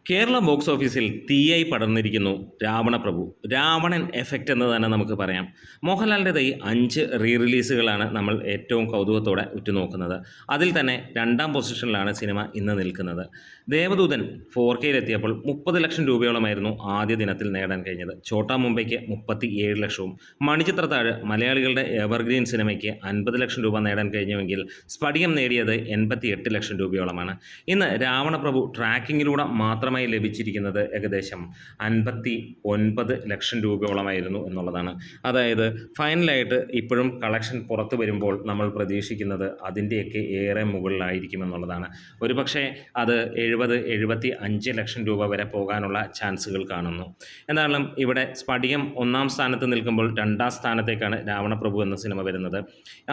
Kerala box ഓഫീസിൽ തീയായി പടർന്നിരിക്കുന്നു Ravanaprabhu. Ravanan effect എന്ന് തന്നെ നമുക്ക് പറയാം. മോഹൻലാലിൻ്റെതായി 5 റിലീസുകളാണ് നമ്മൾ ഏറ്റവും കൗതുകത്തോടെ ഉറ്റുനോക്കുന്നത്. അതിൽ തന്നെ 2ാം പൊസിഷനിലാണ് സിനിമ ഇന്ന് നിൽക്കുന്നത്. ദേവദൂതൻ 4Kയിലെത്തിയപ്പോൾ 30 ലക്ഷം രൂപയോളമായിരുന്നു ആദ്യ ദിനത്തിൽ നേടാൻ കഴിഞ്ഞത്. ഛോട്ടാ മുംബൈക്ക് 37 ലക്ഷവും മണിച്ചിത്രത്താഴ് മലയാളികളുടെ എവർഗ്രീൻ സിനിമയ്ക്ക് 50 ലക്ഷം രൂപ നേടാൻ കഴിഞ്ഞുവെങ്കിൽ സ്ഫടികം നേടിയത് 88 ലക്ഷം രൂപയോളമാണ്. ഇന്ന് രാവണപ്രഭു ട്രാക്കിങ്ങിലൂടെ മാത്രമായി ലഭിച്ചിരിക്കുന്നത് ഏകദേശം 59 ലക്ഷം രൂപയോളമായിരുന്നു എന്നുള്ളതാണ്. അതായത് ഫൈനലായിട്ട് ഇപ്പോഴും കളക്ഷൻ പുറത്തു വരുമ്പോൾ നമ്മൾ പ്രതീക്ഷിക്കുന്നത് അതിൻ്റെയൊക്കെ ഏറെ മുകളിലായിരിക്കുമെന്നുള്ളതാണ്. ഒരുപക്ഷെ അത് 70-75 ലക്ഷം രൂപ വരെ പോകാനുള്ള ചാൻസുകൾ കാണുന്നു. എന്നാലും ഇവിടെ സ്ഫടികം 1ാം സ്ഥാനത്ത് നിൽക്കുമ്പോൾ 2ാം സ്ഥാനത്തേക്കാണ് രാവണപ്രഭു എന്ന സിനിമ വരുന്നത്.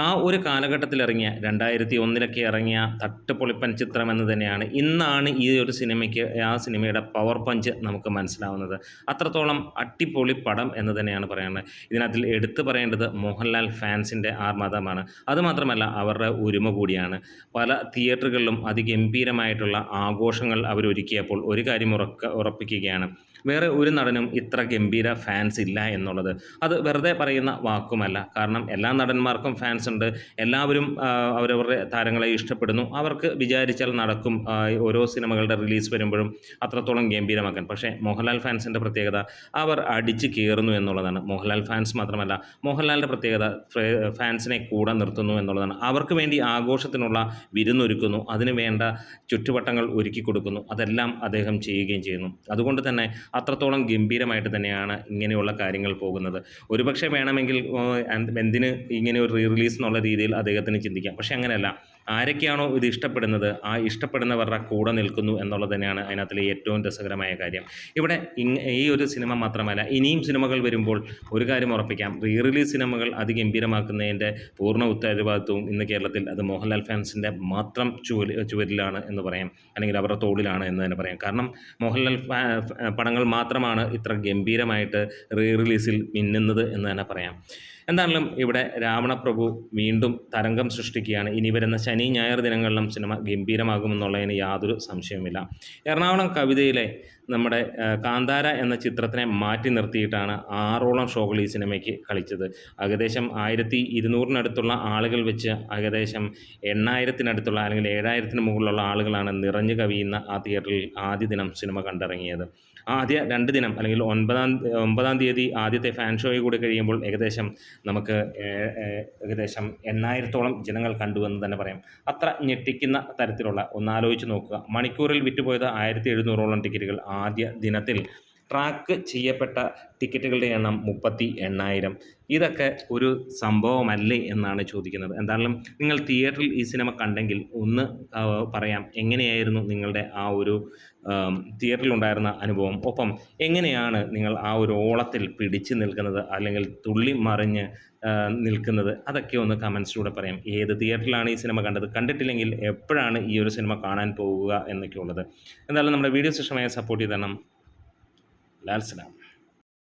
ആ ഒരു കാലഘട്ടത്തിൽ ഇറങ്ങിയ 2001 ഇറങ്ങിയ തട്ടുപൊളിപ്പൻ ചിത്രം എന്ന് തന്നെയാണ് ഇന്നാണ് ഈ ഒരു സിനിമയ്ക്ക് ആ സിനിമയുടെ പവർ പഞ്ച് നമുക്ക് മനസ്സിലാവുന്നത്. അത്രത്തോളം അടിപൊളി പടം എന്ന് തന്നെയാണ് പറയുന്നത്. ഇതിനകത്തിൽ എടുത്തു പറയേണ്ടത് മോഹൻലാൽ ഫാൻസിൻ്റെ ആർമാദമാണ്. അതുമാത്രമല്ല അവരുടെ ഒരുമ കൂടിയാണ്. പല തിയേറ്ററുകളിലും അതിഗംഭീരമായിട്ടുള്ള ആഘോഷങ്ങൾ അവരൊരുക്കിയപ്പോൾ ഒരു കാര്യം ഉറപ്പിക്കുകയാണ്, വേറെ ഒരു നടനും ഇത്ര ഗംഭീര ഫാൻസ് ഇല്ല എന്നുള്ളത്. അത് വെറുതെ പറയുന്ന വാക്കുമല്ല. കാരണം എല്ലാ നടന്മാർക്കും ഫാൻസ് ഉണ്ട്. എല്ലാവരും അവരവരുടെ താരങ്ങളെ ഇഷ്ടപ്പെടുന്നു. അവർക്ക് വിചാരിച്ചാൽ നടക്കും ഓരോ സിനിമകളുടെ റിലീസ് വരുമ്പോഴും അത്രത്തോളം ഗംഭീരമാക്കാൻ. പക്ഷേ മോഹൻലാൽ ഫാൻസിൻ്റെ പ്രത്യേകത അവർ അടിച്ച് കയറുന്നു എന്നുള്ളതാണ്. മോഹൻലാൽ ഫാൻസ് മാത്രമല്ല, മോഹൻലാലിൻ്റെ പ്രത്യേകത ഫാൻസിനെ കൂടെ നിർത്തുന്നു എന്നുള്ളതാണ്. അവർക്ക് വേണ്ടി ആഘോഷത്തിനുള്ള വിരുന്നൊരുക്കുന്നു, അതിന് വേണ്ട ചുറ്റുവട്ടങ്ങൾ ഒരുക്കി കൊടുക്കുന്നു. അതെല്ലാം അദ്ദേഹം ചെയ്യുകയും ചെയ്യുന്നു. അതുകൊണ്ട് തന്നെ അത്രത്തോളം ഗംഭീരമായിട്ട് തന്നെയാണ് ഇങ്ങനെയുള്ള കാര്യങ്ങൾ പോകുന്നത്. ഒരുപക്ഷെ വേണമെങ്കിൽ എന്തിന് ഇങ്ങനെ ഒരു റിലീസ് എന്നുള്ള രീതിയിൽ അദ്ദേഹത്തിന് ചിന്തിക്കാം. പക്ഷേ അങ്ങനെയല്ല. ആരൊക്കെയാണോ ഇത് ഇഷ്ടപ്പെടുന്നത് ആ ഇഷ്ടപ്പെടുന്നവരുടെ കൂടെ നിൽക്കുന്നു എന്നുള്ളത് തന്നെയാണ് അതിനകത്തിലെ ഏറ്റവും രസകരമായ കാര്യം. ഇവിടെ ഈ ഒരു സിനിമ മാത്രമല്ല, ഇനിയും സിനിമകൾ വരുമ്പോൾ ഒരു കാര്യം ഉറപ്പിക്കാം, റിലീസ് സിനിമകൾ അതിഗംഭീരമാക്കുന്നതിൻ്റെ പൂർണ്ണ ഉത്തരവാദിത്വവും ഇന്ന് കേരളത്തിൽ അത് മോഹൻലാൽ ഫാൻസിൻ്റെ മാത്രം ചുവരിലാണ് എന്ന് പറയാം, അല്ലെങ്കിൽ അവരുടെ തോളിലാണ് എന്ന് തന്നെ പറയാം. കാരണം മോഹൻലാൽ പടങ്ങൾ മാത്രമാണ് ഇത്ര ഗംഭീരമായിട്ട് റിലീസിൽ മിന്നുന്നത് എന്ന് തന്നെ പറയാം. എന്താണെങ്കിലും ഇവിടെ രാവണപ്രഭു വീണ്ടും തരംഗം സൃഷ്ടിക്കുകയാണ്. ഇനി വരുന്ന ശനി ഞായർ ദിനങ്ങളിലും സിനിമ ഗംഭീരമാകുമെന്നുള്ളതിന് യാതൊരു സംശയവുമില്ല. എറണാകുളം കവിതയിലെ നമ്മുടെ കാന്താര എന്ന ചിത്രത്തിനെ മാറ്റി നിർത്തിയിട്ടാണ് 6ഓളം ഷോകൾ ഈ സിനിമയ്ക്ക് കളിച്ചത്. ഏകദേശം 1200-നടുത്തുള്ള ആളുകൾ വെച്ച് ഏകദേശം 8000-നടുത്തുള്ള അല്ലെങ്കിൽ 7000-ന് മുകളിലുള്ള ആളുകളാണ് നിറഞ്ഞു കവിയുന്ന ആ തിയേറ്ററിൽ ആദ്യ ദിനം സിനിമ കണ്ടിറങ്ങിയത്. ആദ്യ 2 ദിനം അല്ലെങ്കിൽ 9-ാം തീയതി ആദ്യത്തെ ഫാൻ ഷോയിൽ കൂടി കഴിയുമ്പോൾ നമുക്ക് ഏകദേശം 8000-ത്തോളം ജനങ്ങൾ കണ്ടുവെന്ന് തന്നെ പറയാം. അത്ര ഞെട്ടിക്കുന്ന തരത്തിലുള്ള, ഒന്നാലോചിച്ച് നോക്കുക, മണിക്കൂറിൽ വിറ്റുപോയത് 1700ഓളം ടിക്കറ്റുകൾ ആദ്യ ദിനത്തിൽ. ട്രാക്ക് ചെയ്യപ്പെട്ട ടിക്കറ്റുകളുടെ എണ്ണം 38,000. ഇതൊക്കെ ഒരു സംഭവമല്ലേ എന്നാണ് ചോദിക്കുന്നത്. എന്തായാലും നിങ്ങൾ തിയേറ്ററിൽ ഈ സിനിമ കണ്ടെങ്കിൽ ഒന്ന് പറയാം, എങ്ങനെയായിരുന്നു നിങ്ങളുടെ ആ ഒരു തിയേറ്ററിലുണ്ടായിരുന്ന അനുഭവം? ഒപ്പം എങ്ങനെയാണ് നിങ്ങൾ ആ ഒരു ഓളത്തിൽ പിടിച്ചു നിൽക്കുന്നത് അല്ലെങ്കിൽ തുള്ളി മറിഞ്ഞ് നിൽക്കുന്നത്? അതൊക്കെ ഒന്ന് കമൻസിലൂടെ പറയാം. ഏത് തിയേറ്ററിലാണ് ഈ സിനിമ കണ്ടത്? കണ്ടിട്ടില്ലെങ്കിൽ എപ്പോഴാണ് ഈ ഒരു സിനിമ കാണാൻ പോകുക എന്നൊക്കെ ഉള്ളത്. എന്തായാലും നമ്മുടെ വീഡിയോ സെഷനുമായി സപ്പോർട്ട് ചെയ്ത് തരണം. ലാൽ സലാം.